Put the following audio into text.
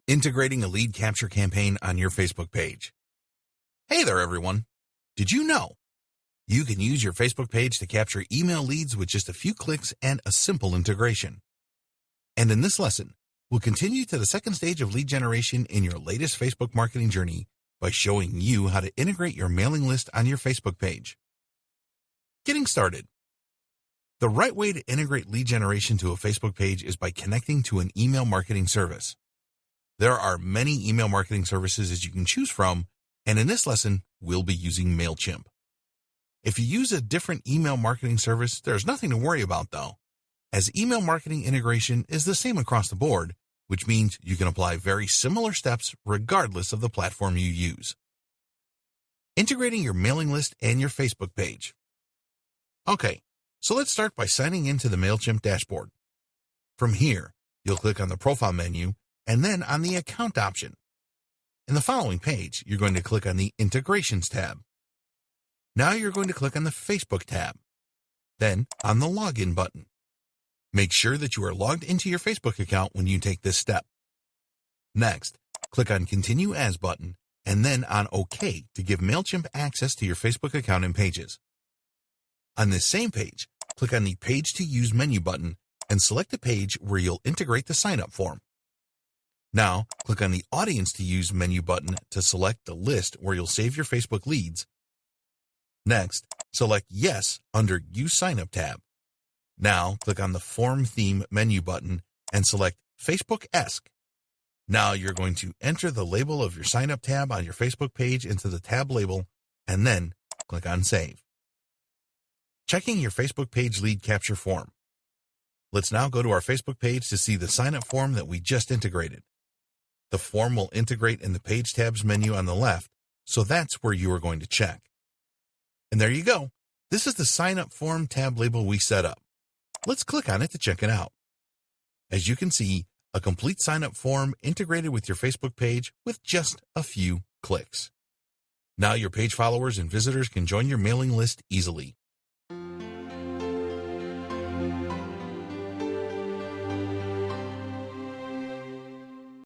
Integrating a lead capture campaign on your Facebook page. Hey there, everyone. Did you know you can use your Facebook page to capture email leads with just a few clicks and a simple integration? And in this lesson, we'll continue to the second stage of lead generation in your latest Facebook marketing journey by showing you how to integrate your mailing list on your Facebook page. Getting started. The right way to integrate lead generation to a Facebook page is by connecting to an email marketing service. There are many email marketing services as you can choose from, and in this lesson, we'll be using MailChimp. If you use a different email marketing service, there's nothing to worry about though, as email marketing integration is the same across the board, which means you can apply very similar steps regardless of the platform you use. Integrating your mailing list and your Facebook page. Okay, so let's start by signing into the MailChimp dashboard. From here, you'll click on the Profile menu and then on the Account option. In the following page, you're going to click on the Integrations tab. Now you're going to click on the Facebook tab, then on the Login button. Make sure that you are logged into your Facebook account when you take this step. Next, click on Continue As button and then on OK to give MailChimp access to your Facebook account and pages. On this same page, click on the Page to Use menu button and select the page where you'll integrate the sign-up form. Now, click on the Audience to Use menu button to select the list where you'll save your Facebook leads. Next, select Yes under Use Sign-up tab. Now, click on the Form Theme menu button and select Facebook-esque. Now you're going to enter the label of your sign-up tab on your Facebook page into the tab label and then click on Save. Checking your Facebook page lead capture form. Let's now go to our Facebook page to see the sign-up form that we just integrated. The form will integrate in the Page tabs menu on the left, so that's where you are going to check. And there you go. This is the sign-up form tab label we set up. Let's click on it to check it out. As you can see, a complete sign-up form integrated with your Facebook page with just a few clicks. Now your page followers and visitors can join your mailing list easily.